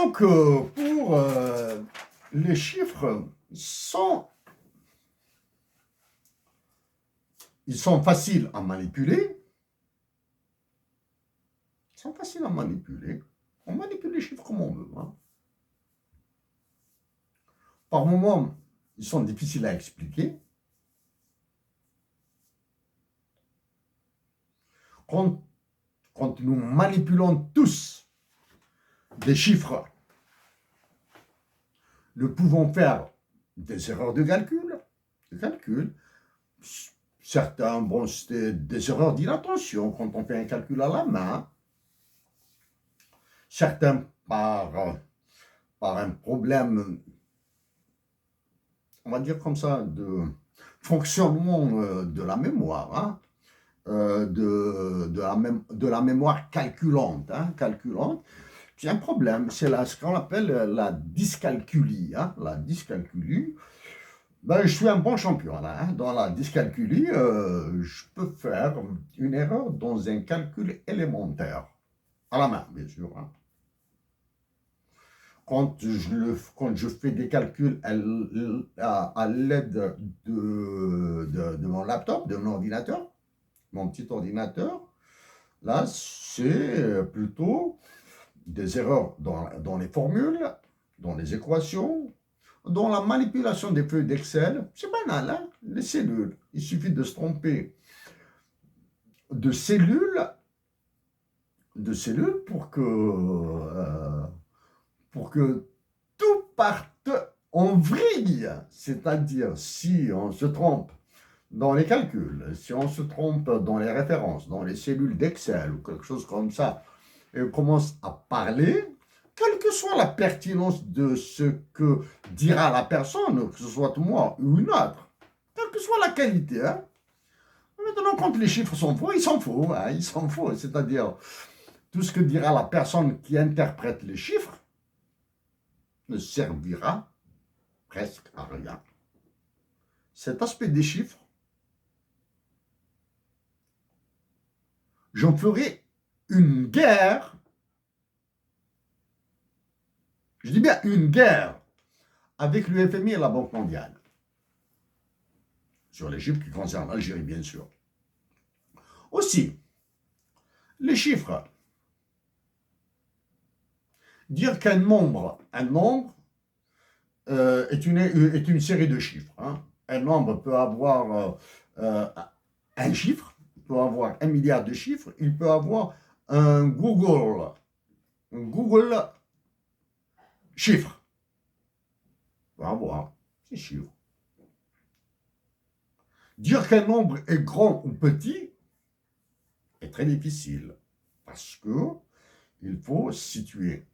Donc, pour les chiffres, ils sont faciles à manipuler. Ils sont faciles à manipuler. On manipule les chiffres comme on veut. Hein. Par moments, ils sont difficiles à expliquer. Quand nous manipulons tous des chiffres, nous pouvons faire des erreurs de calcul. Certains, bon, c'était des erreurs d'inattention quand on fait un calcul à la main. Certains par un problème, on va dire comme ça, de fonctionnement de la mémoire, hein, de la mémoire calculante. Hein, C'est un problème, c'est ce qu'on appelle la dyscalculie. Hein, la dyscalculie. Ben, je suis un bon champion là. Hein. Dans la dyscalculie, je peux faire une erreur dans un calcul élémentaire. À la main, bien sûr. Hein. Quand je fais des calculs à l'aide de mon laptop, de mon ordinateur, mon petit ordinateur, là, c'est plutôt des erreurs dans les formules, dans les équations, dans la manipulation des feuilles d'Excel. C'est banal, hein? Les cellules. Il suffit de se tromper de cellules pour que tout parte en vrille. C'est-à-dire, si on se trompe dans les calculs, si on se trompe dans les références, dans les cellules d'Excel ou quelque chose comme ça, et on commence à parler, quelle que soit la pertinence de ce que dira la personne, que ce soit moi ou une autre, quelle que soit la qualité, hein. Maintenant, quand les chiffres sont faux, ils sont faux, hein, ils sont faux. C'est-à-dire, tout ce que dira la personne qui interprète les chiffres ne servira presque à rien. Cet aspect des chiffres, j'en ferai une guerre, je dis bien une guerre, avec le FMI et la Banque mondiale. Sur les chiffres qui concernent l'Algérie, bien sûr. Aussi, les chiffres. Dire qu'un nombre est une série de chiffres. Hein. Un nombre peut avoir un chiffre, il peut avoir 1 milliard de chiffres, il peut avoir un Google chiffre. Il peut avoir ces chiffres. Dire qu'un nombre est grand ou petit est très difficile parce que il faut situer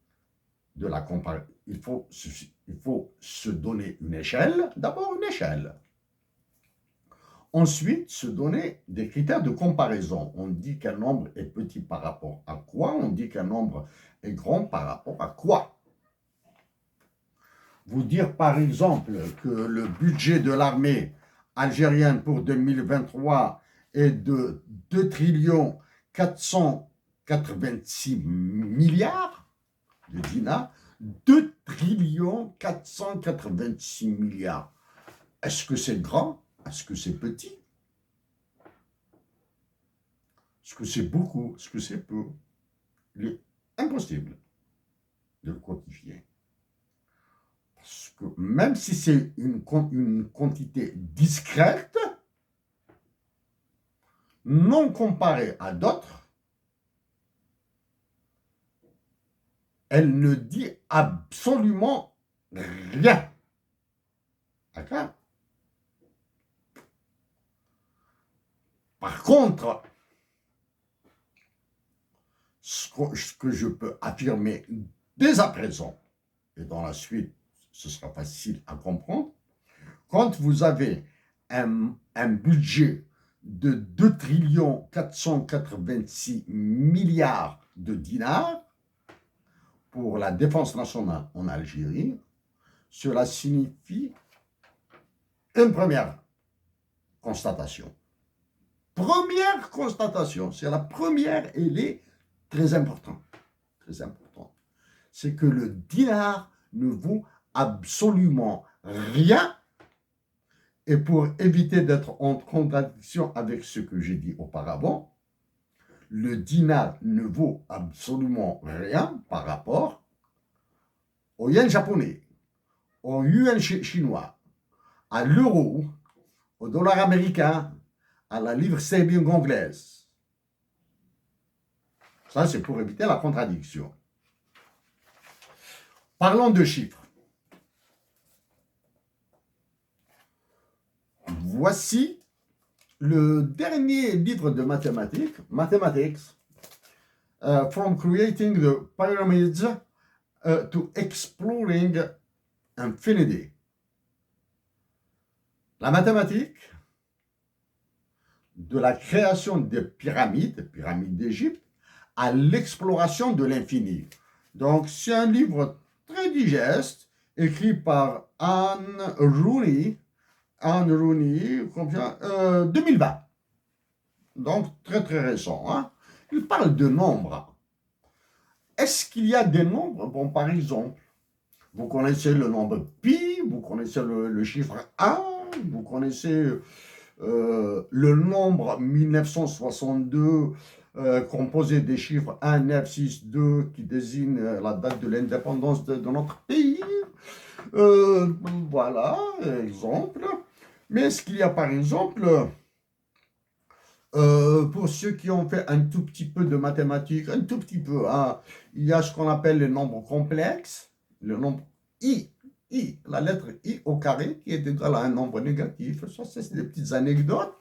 de la comparaison. Il faut se donner une échelle, d'abord une échelle. Ensuite, se donner des critères de comparaison. On dit qu'un nombre est petit par rapport à quoi? On dit qu'un nombre est grand par rapport à quoi? Vous dire par exemple que le budget de l'armée algérienne pour 2023 est de 2 486 milliards de dinars, 2 486 milliards. Est-ce que c'est grand? Est-ce que c'est petit? Est-ce que c'est beaucoup? Est-ce que c'est peu? Il est impossible de le quantifier. Parce que même si c'est une quantité discrète, non comparée à d'autres, elle ne dit absolument rien. D'accord? Par contre, ce que je peux affirmer dès à présent, et dans la suite, ce sera facile à comprendre, quand vous avez un budget de 2 486 milliards de dinars pour la défense nationale en Algérie, cela signifie une première constatation. Première constatation, c'est la première, elle est très importante. Très importante. c'est que le dinar ne vaut absolument rien. Et pour éviter d'être en contradiction avec ce que j'ai dit auparavant, le dinar ne vaut absolument rien par rapport au yen japonais, au yuan chinois, à l'euro, au dollar américain, à la livre sterling anglaise. Ça, c'est pour éviter la contradiction. Parlons de chiffres. Voici le dernier livre de mathématiques, Mathematics, From Creating the Pyramids to Exploring Infinity. La mathématique, de la création des pyramides d'Égypte, à l'exploration de l'infini. Donc, c'est un livre très digeste, écrit par Anne Rooney, 2020. Donc, très très récent. Hein? Il parle de nombres. Est-ce qu'il y a des nombres? Bon, par exemple, vous connaissez le nombre pi, vous connaissez le chiffre 1, vous connaissez le nombre 1962 composé des chiffres 1, 9, 6, 2 qui désigne la date de l'indépendance de notre pays. Voilà, exemple. Mais est-ce qu'il y a par exemple, pour ceux qui ont fait un tout petit peu de mathématiques, un tout petit peu, hein, il y a ce qu'on appelle les nombres complexes, le nombre i, la lettre i au carré qui est égal à un nombre négatif. Ça, c'est des petites anecdotes.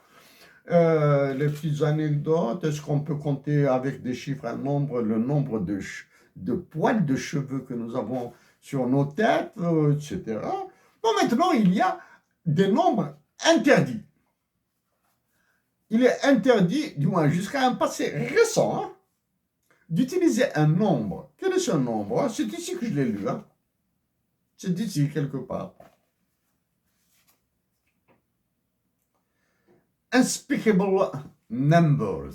Les petites anecdotes, est-ce qu'on peut compter avec des chiffres un nombre, le nombre de poils de cheveux que nous avons sur nos têtes, etc. Bon, maintenant, il y a des nombres interdits. Il est interdit, du moins jusqu'à un passé récent, hein, d'utiliser un nombre. Quel est ce nombre? C'est ici que je l'ai lu. Hein. C'est ici, quelque part. Unspeakable numbers.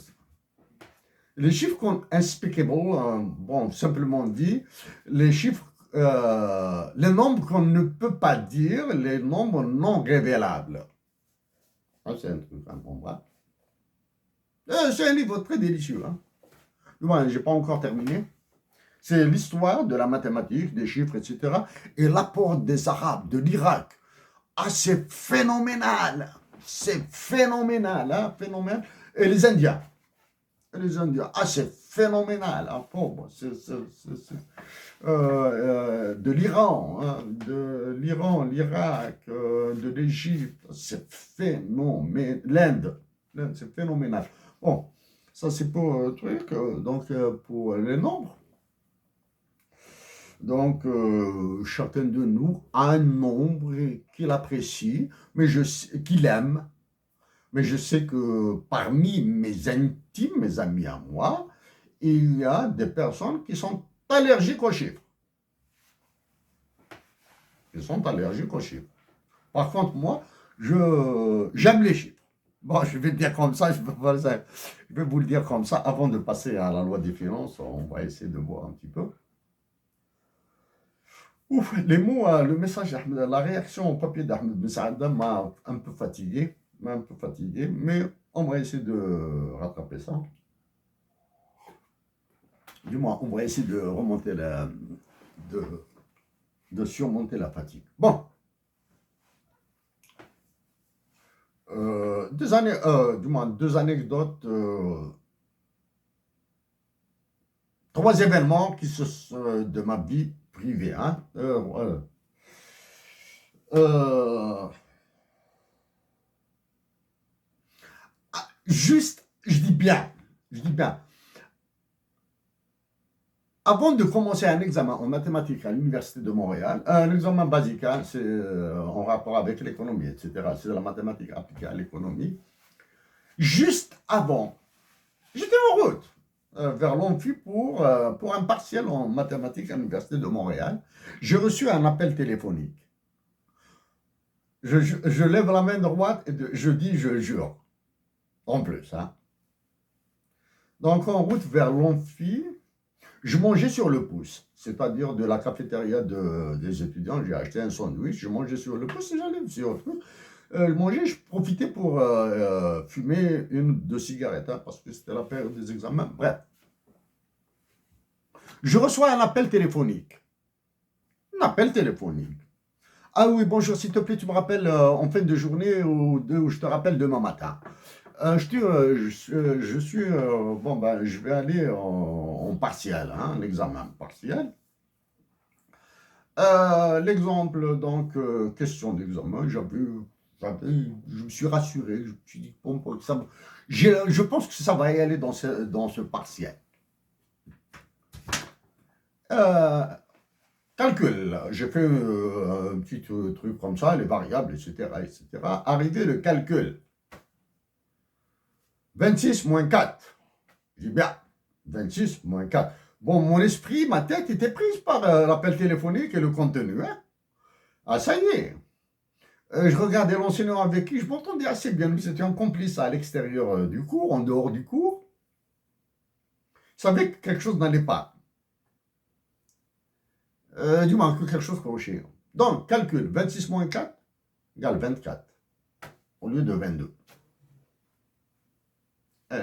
Les chiffres unspeakable, bon, simplement dit, les chiffres, les nombres qu'on ne peut pas dire, les nombres non révélables. Ah, c'est un truc, hein, bon, voilà. C'est un livre très délicieux. Hein. Bon, je n'ai pas encore terminé. C'est l'histoire de la mathématique, des chiffres, etc. Et l'apport des Arabes, de l'Irak. Ah, c'est phénoménal. C'est phénoménal, hein, phénoménal. Et les Indiens. Ah, c'est phénoménal. Hein, pauvre. De l'Iran, hein, l'Irak, de l'Égypte. C'est phénoménal. L'Inde, c'est phénoménal. Bon, ça c'est pour le truc. Donc, pour les nombres. Donc, chacun de nous a un nombre qu'il apprécie, mais qu'il aime. Mais je sais que parmi mes intimes, mes amis à moi, il y a des personnes qui sont allergiques aux chiffres. Ils sont allergiques aux chiffres. Par contre, moi, j'aime les chiffres. Bon, je vais le dire comme ça, je vais vous le dire comme ça. Avant de passer à la loi des finances, on va essayer de voir un petit peu. Ouf, les mots, le message d'Ahmed, la réaction au papier d'Ahmed Ben Saada m'a un peu fatigué, mais on va essayer de rattraper ça. Du moins, on va essayer de remonter de surmonter la fatigue. Bon. Deux anecdotes, 3 événements qui sont de ma vie privée. Hein. Juste, je dis bien, avant de commencer un examen en mathématiques à l'Université de Montréal, un examen basique, hein, c'est en rapport avec l'économie, etc. C'est de la mathématique appliquée à l'économie. Juste avant, j'étais en route vers l'Amphi pour un partiel en mathématiques à l'Université de Montréal. J'ai reçu un appel téléphonique. Je lève la main droite et je dis je jure. En plus, hein. Donc en route vers l'Amphi, Je mangeais sur le pouce, c'est-à-dire de la cafétéria des étudiants. J'ai acheté un sandwich, je mangeais sur le pouce et j'allais sur le truc. Manger, je profitais pour fumer une ou deux cigarettes, hein, parce que c'était la période des examens. Bref. Je reçois un appel téléphonique. Un appel téléphonique. Ah oui, bonjour, s'il te plaît, tu me rappelles en fin de journée ou je te rappelle demain matin. Je suis, bon, ben, je vais aller en partiel, hein, en examen partiel. L'exemple, donc, question d'examen, je me suis rassuré, je me suis dit, bon, je pense que ça va y aller dans ce partiel. Calcul, j'ai fait un petit truc comme ça, les variables, etc., etc. Arrivé le calcul. 26 moins 4. Je dis bien, 26 moins 4. Bon, mon esprit, ma tête était prise par l'appel téléphonique et le contenu. Hein. Ah, ça y est. Je regardais l'enseignant avec qui je m'entendais assez bien. Nous étions complices à l'extérieur du cours, en dehors du cours. Je savais que quelque chose n'allait pas. Du moins, que quelque chose clochait. Donc, calcul, 26 moins 4 égale 24, au lieu de 22.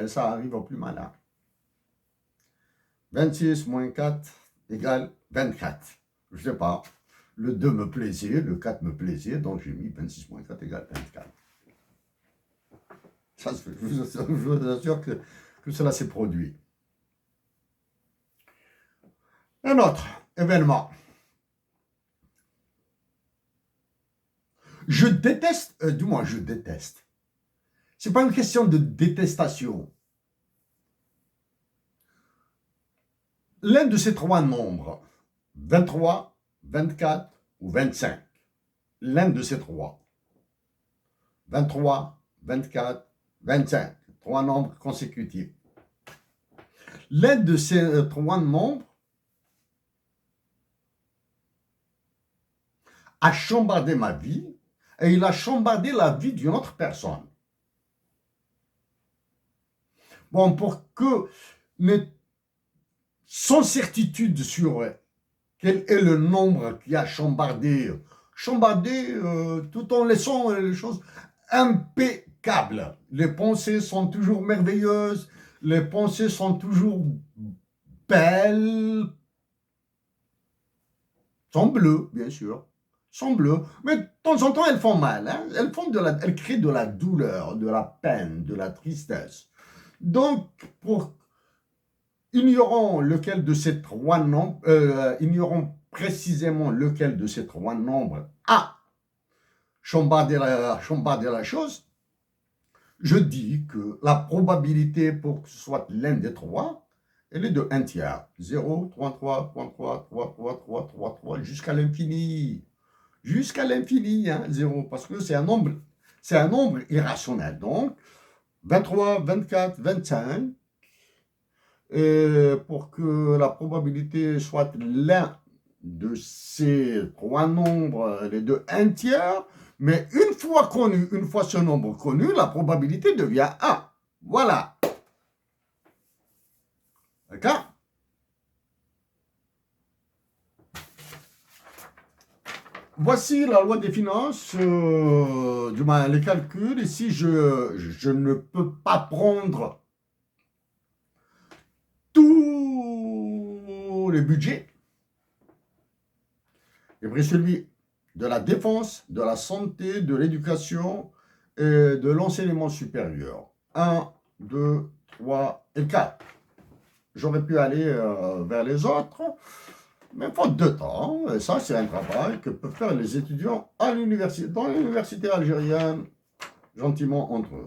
Ça arrive au plus malin. 26 moins 4 égale 24. Je ne sais pas. Le 2 me plaisait, le 4 me plaisait, donc j'ai mis 26 moins 4 égale 24. Ça, je vous assure que cela s'est produit. Un autre événement. Je déteste, du moins je déteste. C'est pas une question de détestation. L'un de ces trois nombres, 23, 24 ou 25, l'un de ces trois, 23, 24, 25, trois nombres consécutifs. L'un de ces trois nombres a chambardé ma vie et il a chambardé la vie d'une autre personne. Bon, pour que, sans certitude sur quel est le nombre qui a chambardé tout en laissant les choses impeccables. Les pensées sont toujours merveilleuses, les pensées sont toujours belles, sont bleues, bien sûr, sont bleues, mais de temps en temps elles font mal, hein? Elles créent de la douleur, de la peine, de la tristesse. Donc, ignorons lequel de ces trois nombres, ignorons précisément lequel de ces trois nombres a chambardé la chose, je dis que la probabilité pour que ce soit l'un des trois, elle est de 1 tiers. 0, 3, 3, 3, 3, 3, 3, 3, 3, 3, jusqu'à l'infini. Jusqu'à l'infini, hein, 0, parce que c'est un nombre irrationnel. Donc, 23, 24, 25, et pour que la probabilité soit l'un de ces trois nombres, elle est de 1 tiers, mais une fois ce nombre connu, la probabilité devient 1. Voilà. D'accord? Voici la loi des finances, du moins les calculs. Ici, je ne peux pas prendre tous les budgets. J'ai pris celui de la défense, de la santé, de l'éducation et de l'enseignement supérieur. 1, 2, 3 et 4. J'aurais pu aller vers les autres, mais faute de temps. Et ça, c'est un travail que peuvent faire les étudiants à l'université, dans l'université algérienne, gentiment entre eux.